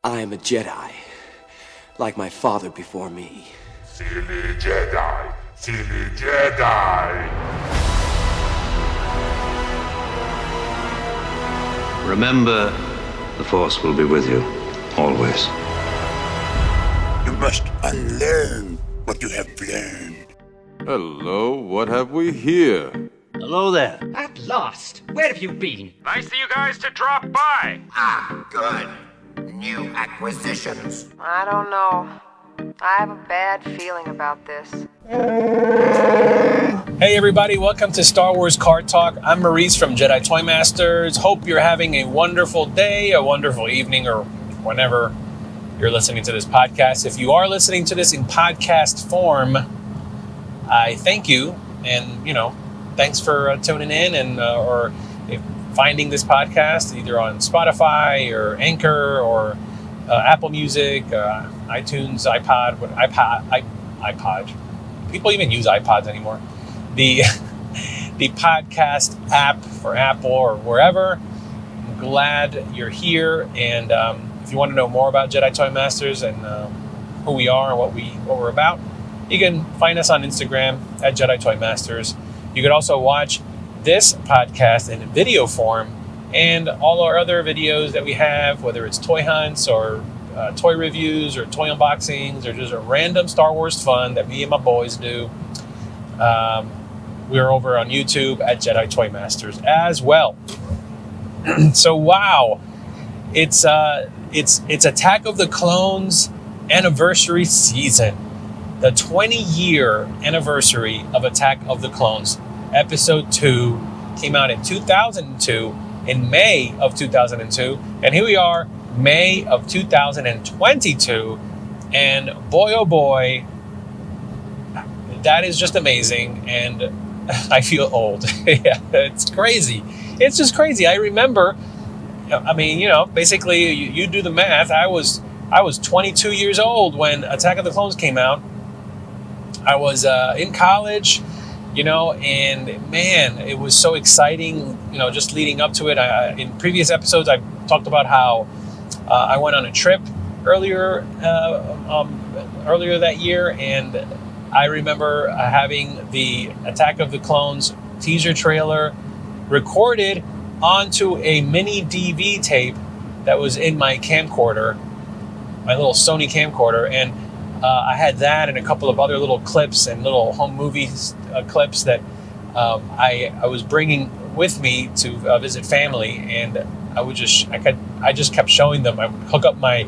I am a Jedi, like my father before me. Silly Jedi, silly Jedi. Remember, the Force will be with you, always. You must unlearn what you have learned. Hello, what have we here? Hello there. At last! Where have you been? Nice of you guys to drop by. Ah, good. New acquisitions. I don't know. I have a bad feeling about this. Hey everybody, welcome to Star Wars Card Talk. I'm Maurice from Jedi Toy Masters. Hope you're having a wonderful day, a wonderful evening, or whenever you're listening to this podcast. If you are listening to this in podcast form, I thank you, and thanks for tuning in and or finding this podcast either on Spotify or Anchor or Apple Music, iTunes, iPod. People even use iPods anymore. The podcast app for Apple or wherever. I'm glad you're here, and if you want to know more about Jedi Toy Masters and who we are and what we're about, you can find us on Instagram at Jedi Toy Masters. You can also watch this podcast in video form and all our other videos that we have, whether it's toy hunts or toy reviews or toy unboxings or just a random Star Wars fun that me and my boys do. We're over on YouTube at Jedi Toy Masters as well. So wow, it's Attack of the Clones anniversary season. The 20-year anniversary of Attack of the Clones. Episode 2 came out in 2002, in May of 2002. And here we are, May of 2022. And boy, oh boy, that is just amazing. And I feel old. Yeah, it's crazy. It's just crazy. I remember, basically you do the math. I was 22 years old when Attack of the Clones came out. I was in college, and man, it was so exciting, just leading up to it. In previous episodes, I talked about how I went on a trip earlier that year, and I remember having the Attack of the Clones teaser trailer recorded onto a mini DV tape that was in my camcorder, my little Sony camcorder, and I had that and a couple of other little clips and little home movies clips that I was bringing with me to visit family, and I just kept showing them. I would hook up my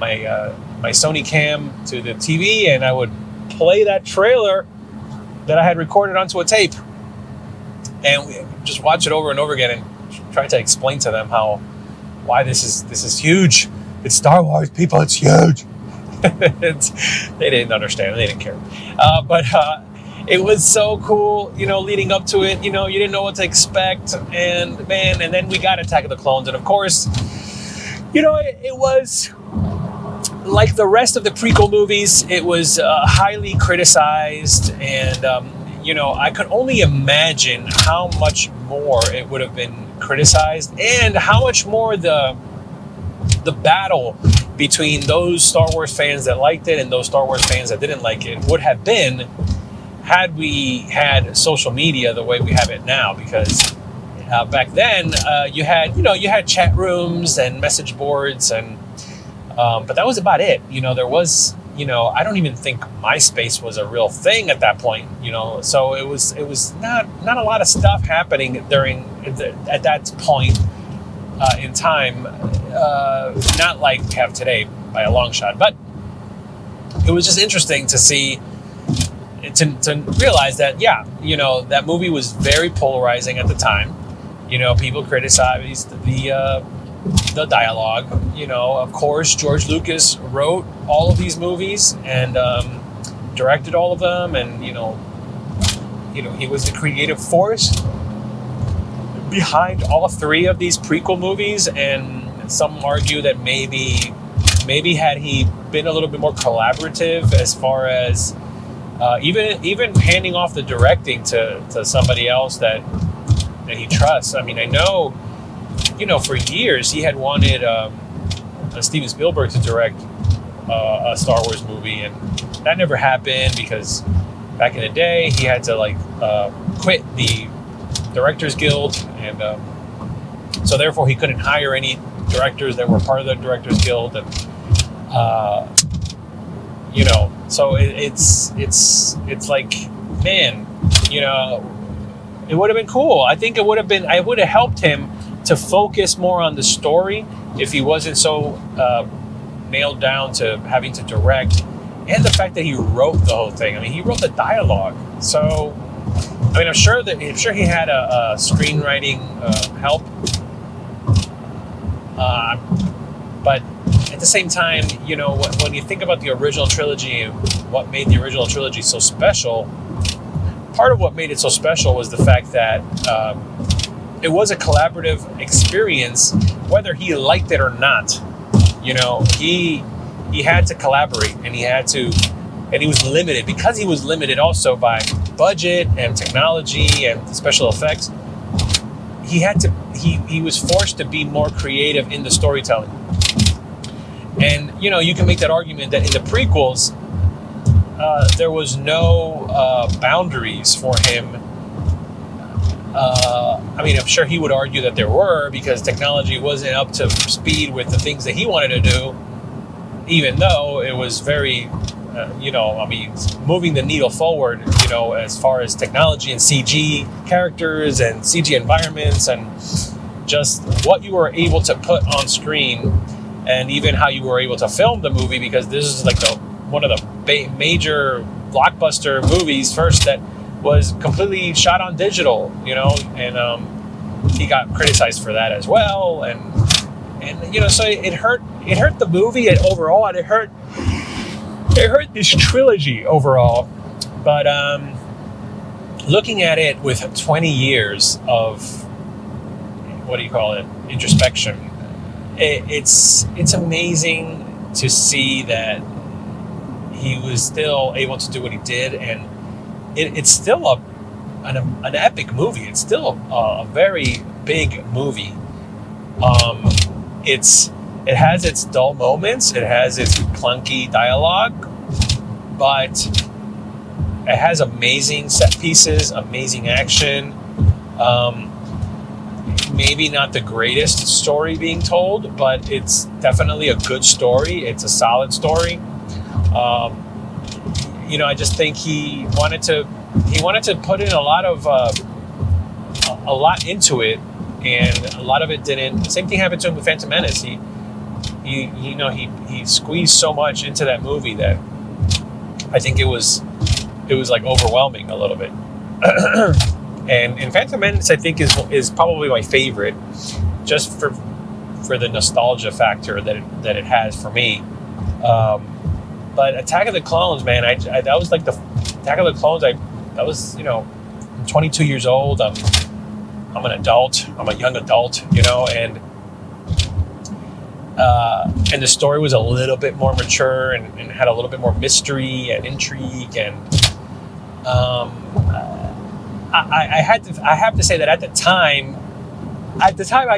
Sony cam to the TV, and I would play that trailer that I had recorded onto a tape, and we just watch it over and over again and try to explain to them why this is huge. It's Star Wars, people. It's huge. They didn't understand. They didn't care. But it was so cool, leading up to it. You didn't know what to expect. And then we got Attack of the Clones. And of course, it was like the rest of the prequel movies. It was highly criticized. And, I could only imagine how much more it would have been criticized and how much more the battle between those Star Wars fans that liked it and those Star Wars fans that didn't like it would have been had we had social media the way we have it now. Because back then you had chat rooms and message boards, and but that was about it. There was I don't even think MySpace was a real thing at that point. So it was not a lot of stuff happening at that point in time. Not like we have today by a long shot, but it was just interesting to see, to realize that, that movie was very polarizing at the time. People criticized the dialogue. Of course, George Lucas wrote all of these movies and directed all of them, and he was the creative force behind all three of these prequel movies. And some argue that maybe had he been a little bit more collaborative as far as even handing off the directing to somebody else that he trusts. I mean, I know, for years he had wanted Steven Spielberg to direct a Star Wars movie, and that never happened because back in the day he had to quit the Directors Guild, and so therefore he couldn't hire any directors that were part of the Directors Guild, and so it's like, man, it would have been cool. I think I would have helped him to focus more on the story if he wasn't so nailed down to having to direct, and the fact that he wrote the whole thing. I mean, he wrote the dialogue. So, I mean, I'm sure he had a screenwriting help, but at the same time, when you think about the original trilogy and what made the original trilogy so special, part of what made it so special was the fact that it was a collaborative experience, whether he liked it or not. He had to collaborate, and he was limited, because he was limited also by budget and technology and special effects. He was forced to be more creative in the storytelling. And, you can make that argument that in the prequels, there was no boundaries for him. I mean, I'm sure he would argue that there were, because technology wasn't up to speed with the things that he wanted to do, even though it was very, moving the needle forward, as far as technology and CG characters and CG environments and just what you were able to put on screen, and even how you were able to film the movie, because this is like one of the major blockbuster movies first that was completely shot on digital, and he got criticized for that as well, and so it hurt the movie overall, and it hurt this trilogy overall. But looking at it with 20 years of introspection, it's amazing to see that he was still able to do what he did, and it's still an epic movie. It's still a very big movie. It has its dull moments. It has its clunky dialogue, but it has amazing set pieces, amazing action. Maybe not the greatest story being told, but it's definitely a good story. It's a solid story. I just think he wanted to put in a lot into it, and a lot of it didn't. Same thing happened to him with Phantom Menace. He squeezed so much into that movie that I think it was like overwhelming a little bit. And Phantom Menace, I think, is probably my favorite, just for the nostalgia factor that it has for me. But Attack of the Clones, man, that was like the Attack of the Clones. That was, I'm 22 years old. I'm an adult. I'm a young adult, and the story was a little bit more mature and had a little bit more mystery and intrigue, and I have to say that at the time I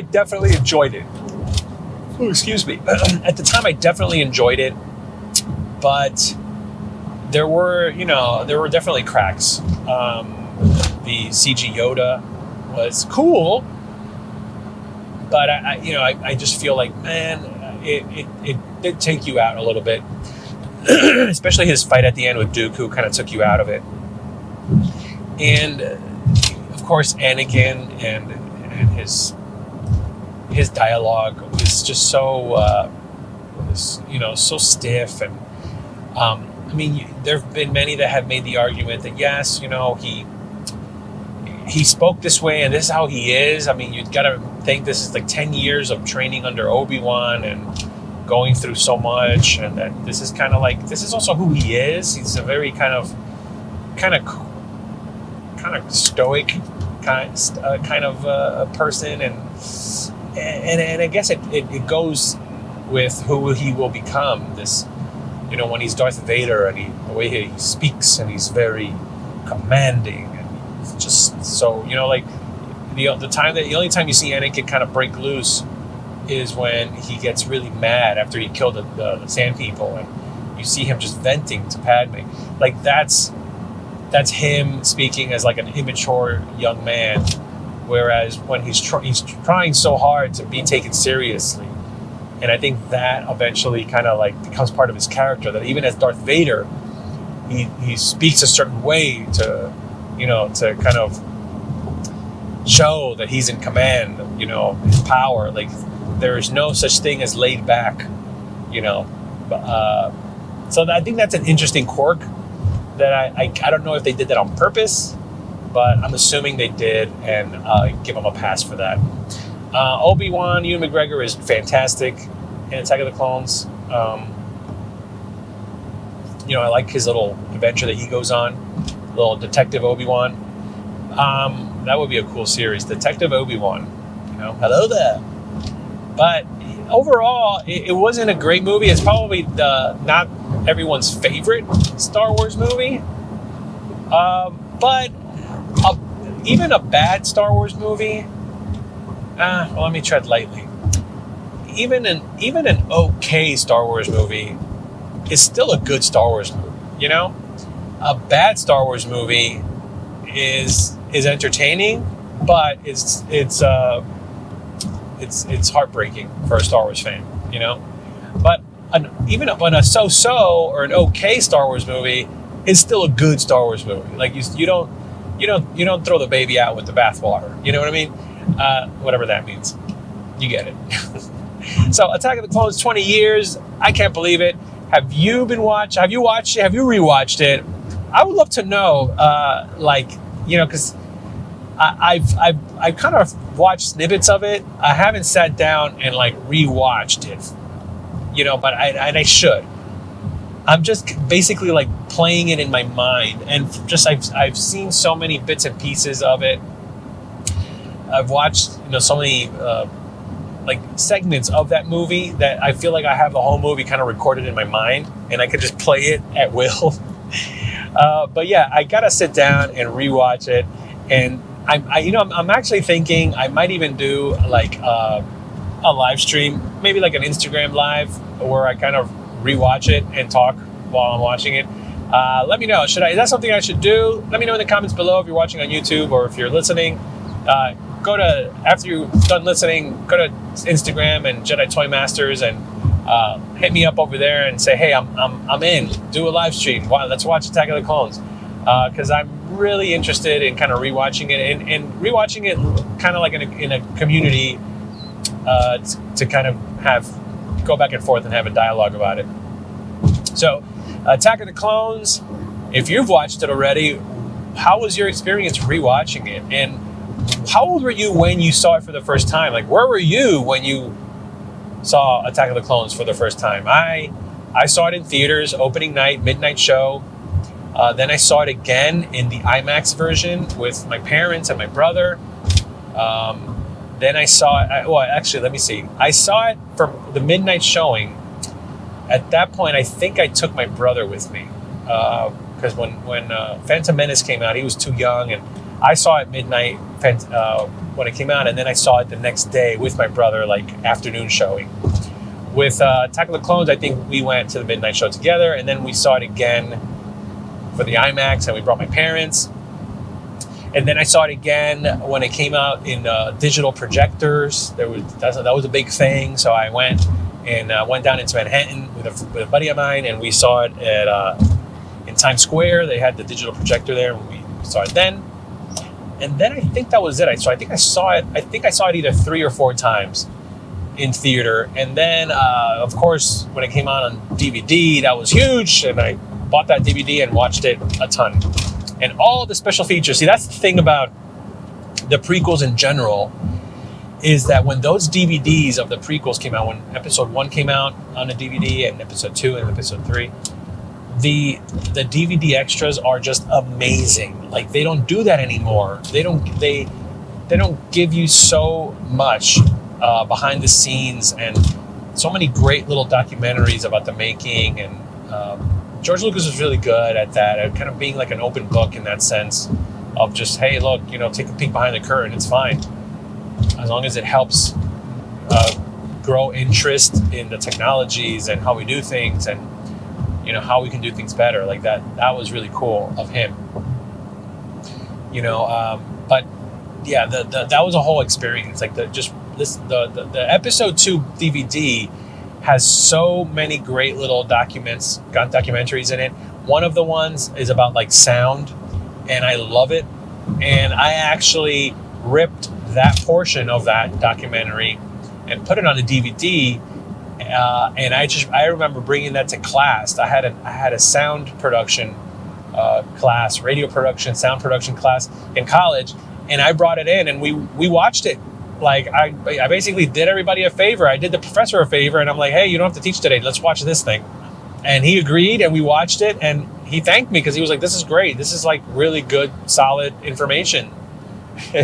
definitely enjoyed it. Oh, excuse me. At the time I definitely enjoyed it, but there were definitely cracks. The CG Yoda was cool, but I just feel like, man, it did take you out a little bit, especially his fight at the end with Dooku kind of took you out of it. And of course, Anakin and his dialogue was just so so stiff, and there have been many that have made the argument that yes, he spoke this way and this is how he is. I mean, you've got to think this is like 10 years of training under Obi-Wan and going through so much, and that this is also who he is. He's a very kind of stoic kind of a person, and I guess it goes with who he will become. This, when he's Darth Vader, and the way he speaks, and he's very commanding, and he's just so, the only time you see Anakin kind of break loose is when he gets really mad after he killed the Sand People, and you see him just venting to Padme. Like that's him speaking as like an immature young man, whereas when he's trying so hard to be taken seriously. And I think that eventually kind of like becomes part of his character, that even as Darth Vader, he speaks a certain way to, to kind of show that he's in command, his power. Like there is no such thing as laid back, so I think that's an interesting quirk that I don't know if they did that on purpose, but I'm assuming they did, and give him a pass for that. Obi-Wan, Ewan McGregor is fantastic in Attack of the Clones. I like his little adventure that he goes on, little Detective Obi-Wan. That would be a cool series, Detective Obi-Wan. Hello there. But overall, it wasn't a great movie. It's probably not everyone's favorite Star Wars movie. But even a bad Star Wars movie, let me tread lightly. Even an okay Star Wars movie is still a good Star Wars movie. A bad Star Wars movie is entertaining, but it's heartbreaking for a Star Wars fan. But even a so-so or an okay Star Wars movie is still a good Star Wars movie. Like you don't throw the baby out with the bathwater. You know what I mean? Whatever that means. You get it. So Attack of the Clones, 20 years. I can't believe it. Have you watched it? Have you rewatched it? I would love to know, because I've kind of watched snippets of it. I haven't sat down and rewatched it, but I should. I'm just basically playing it in my mind, and I've seen so many bits and pieces of it. I've watched so many segments of that movie that I feel like I have the whole movie kind of recorded in my mind, and I could just play it at will. But yeah, I gotta sit down and rewatch it, and I'm actually thinking I might even do a live stream, maybe an Instagram live, where I kind of rewatch it and talk while I'm watching it. Let me know. Is that something I should do? Let me know in the comments below if you're watching on YouTube, or if you're listening. After you've done listening, go to Instagram and Jedi Toy Masters and hit me up over there and say, hey, I'm in. Do a live stream. Let's watch Attack of the Clones, because I'm really interested in kind of rewatching it and rewatching it kind of in a community to kind of go back and forth and have a dialogue about it. So, Attack of the Clones, if you've watched it already, how was your experience rewatching it? And how old were you when you saw it for the first time? Where were you when you saw Attack of the Clones for the first time? I saw it in theaters, opening night, midnight show. Then I saw it again in the IMAX version with my parents and my brother. Then I saw it, let me see. I saw it from the midnight showing. At that point, I think I took my brother with me. Because when Phantom Menace came out, he was too young, and I saw it midnight when it came out, and then I saw it the next day with my brother, afternoon showing. With Attack of the Clones, I think we went to the midnight show together, and then we saw it again for the IMAX, and we brought my parents. And then I saw it again when it came out in digital projectors. That was a big thing, so I went down into Manhattan with a buddy of mine, and we saw it in Times Square. They had the digital projector there, and we saw it then. And then I think that was it. I think I saw it either 3 or 4 times in theater. And then, of course, when it came out on DVD, that was huge. And I bought that DVD and watched it a ton. And all the special features. See, that's the thing about the prequels in general, is that when those DVDs of the prequels came out, when episode 1 came out on a DVD, and episode 2 and episode 3, the DVD extras are just amazing. They don't do that anymore. They don't give you so much behind the scenes, and so many great little documentaries about the making. And George Lucas was really good at that, at kind of being an open book in that sense of just, hey, look, take a peek behind the curtain. It's fine, as long as it helps grow interest in the technologies and how we do things, and you know, how we can do things better. Like that was really cool of him. You know, but yeah, that was a whole experience. Like the episode 2 DVD has so many great little documentaries in it. One of the ones is about like sound, and I love it. And I actually ripped that portion of that documentary and put it on a DVD. And I remember bringing that to class. I had a sound production class, radio production, sound production class in college, and I brought it in, and we watched it. Like I basically did everybody a favor. I did the professor a favor, and I'm like, hey, you don't have to teach today. Let's watch this thing. And he agreed, and we watched it, and he thanked me because he was like, this is great. This is like really good, solid information.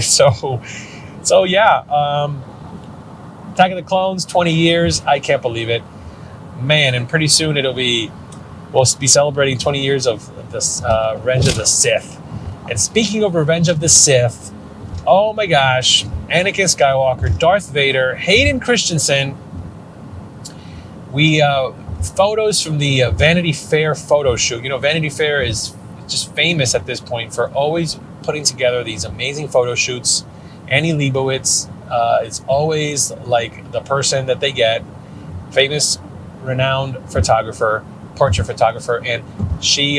So yeah, Attack of the Clones, 20 years. I can't believe it, man. And pretty soon we'll be celebrating 20 years of this Revenge of the Sith. And speaking of Revenge of the Sith, oh my gosh, Anakin Skywalker, Darth Vader, Hayden Christensen. Photos from the Vanity Fair photo shoot. You know, Vanity Fair is just famous at this point for always putting together these amazing photo shoots. Annie Leibovitz is always like the person that they get, famous, renowned photographer, portrait photographer, and she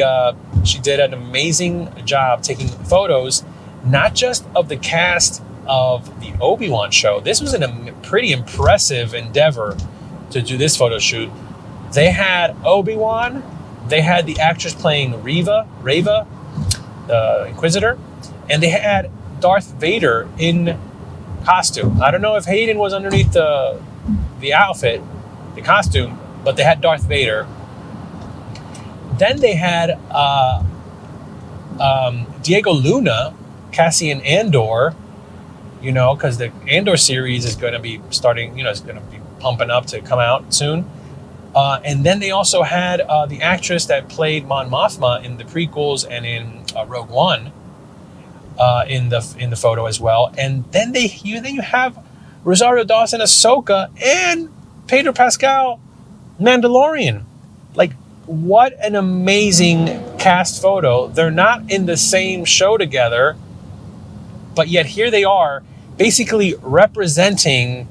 did an amazing job taking photos, not just of the cast of the Obi-Wan show. This was a pretty impressive endeavor to do this photo shoot. They had Obi-Wan, they had the actress playing Reva, the Inquisitor, and they had Darth Vader in costume. I don't know if Hayden was underneath the outfit, the costume, but they had Darth Vader. Then they had Diego Luna, Cassian Andor, you know, because the Andor series is going to be starting, you know, it's going to be pumping up to come out soon. And then they also had the actress that played Mon Mothma in the prequels and in Rogue One in the photo as well. And then you have Rosario Dawson, Ahsoka, and Pedro Pascal, Mandalorian. Like, what an amazing cast photo. They're not in the same show together, but yet here they are, basically representing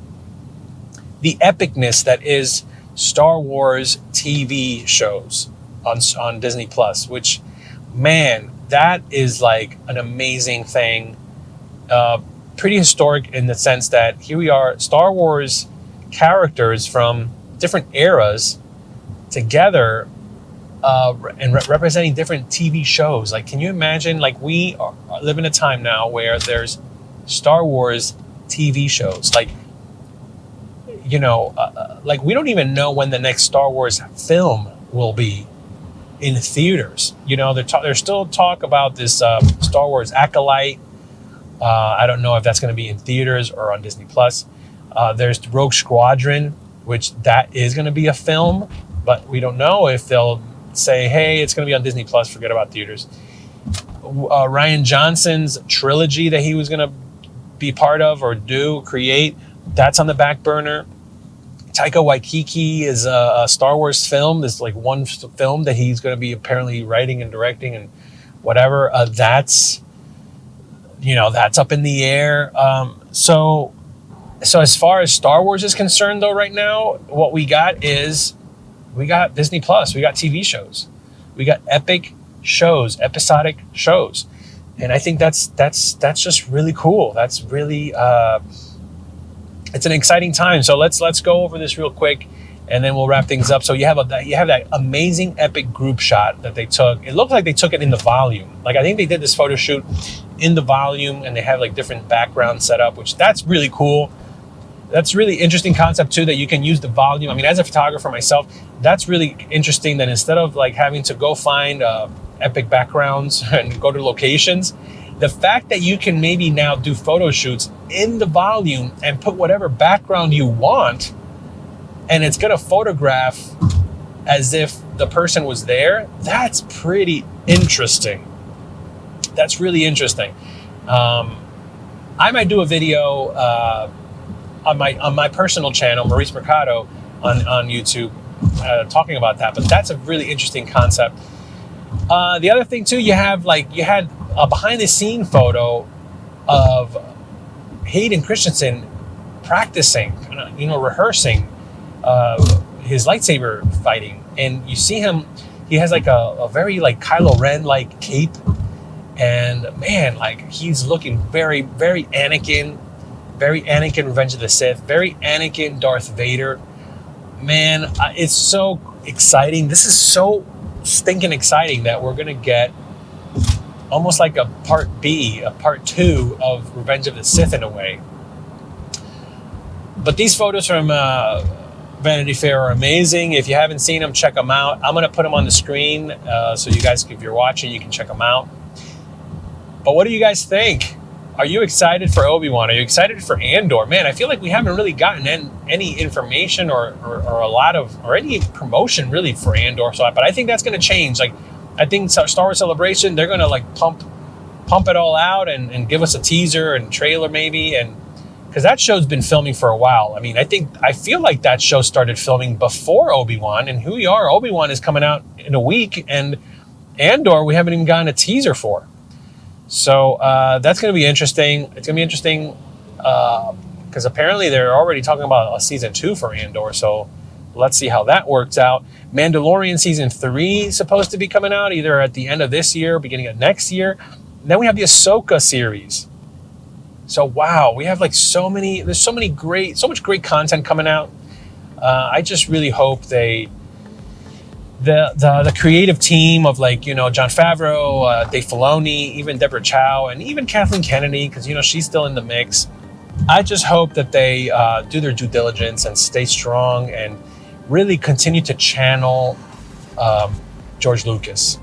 the epicness that is Star Wars TV shows on Disney Plus, which, man, that is like an amazing thing. Pretty historic in the sense that here we are, Star Wars characters from different eras together and representing different TV shows. Like, can you imagine, like, we live in a time now where there's Star Wars TV shows. Like, you know, like, we don't even know when the next Star Wars film will be in theaters. You know, there's still talk about this Star Wars Acolyte. I don't know if that's going to be in theaters or on Disney Plus. There's Rogue Squadron, which that is going to be a film, but we don't know if they'll say, hey, it's going to be on Disney Plus, forget about theaters. Rian Johnson's trilogy that he was going to be part of or create, that's on the back burner. Taika Waititi is a Star Wars film. There's like one film that he's going to be apparently writing and directing and whatever. That's up in the air. So as far as Star Wars is concerned, though, right now, what we got is Disney Plus. We got TV shows. We got epic shows, episodic shows. And I think that's just really cool. That's really it's an exciting time. So let's go over this real quick, and then we'll wrap things up. So you have that amazing epic group shot that they took. It looked like they took it in the volume. Like, I think they did this photo shoot in the volume, and they have like different background setup, which that's really cool. That's really interesting concept too, that you can use the volume. I mean, as a photographer myself, that's really interesting that instead of like having to go find epic backgrounds and go to locations, the fact that you can maybe now do photo shoots in the volume and put whatever background you want, and it's going to photograph as if the person was there, that's pretty interesting. That's really interesting. I might do a video on my personal channel, Maurice Mercado, on YouTube, talking about that. But that's a really interesting concept. The other thing too, you had a behind the scene photo of Hayden Christensen practicing, rehearsing his lightsaber fighting, and you see him. He has like a very like Kylo Ren like cape, and man, like he's looking very, very Anakin, Revenge of the Sith, very Anakin, Darth Vader. Man, it's so exciting. This is so stinking exciting that we're gonna get almost like a part 2 of Revenge of the Sith in a way. But these photos from Vanity Fair are amazing. If you haven't seen them, check them out. I'm going to put them on the screen so you guys, if you're watching, you can check them out. But what do you guys think? Are you excited for Obi-Wan? Are you excited for Andor? Man, I feel like we haven't really gotten any information or any promotion really for Andor. But I think that's going to change. Like, I think Star Wars Celebration, they're going to like pump it all out and give us a teaser and trailer maybe, and because that show's been filming for a while. I mean, I feel like that show started filming before Obi-Wan, and Obi-Wan is coming out in a week, and Andor we haven't even gotten a teaser for. So that's going to be interesting. It's going to be interesting because apparently they're already talking about a season 2 for Andor. So let's see how that works out. Mandalorian season 3 is supposed to be coming out either at the end of this year, beginning of next year. And then we have the Ahsoka series. So wow, we have like there's so much great content coming out. I just really hope the creative team of Jon Favreau, Dave Filoni, even Deborah Chow, and even Kathleen Kennedy, because she's still in the mix. I just hope that they do their due diligence and stay strong and really continue to channel George Lucas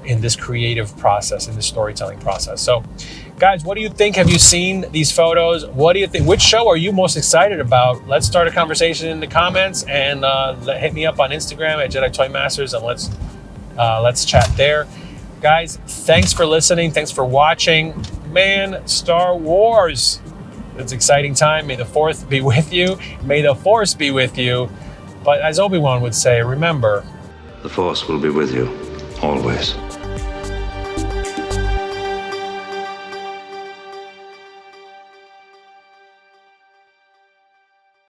in this creative process, in this storytelling process. So, guys, what do you think? Have you seen these photos? What do you think? Which show are you most excited about? Let's start a conversation in the comments, and hit me up on Instagram at Jedi Toy Masters, and let's chat there. Guys, thanks for listening. Thanks for watching. Man, Star Wars. It's an exciting time. May the 4th be with you. May the Force be with you. But as Obi-Wan would say, remember, The Force will be with you, always.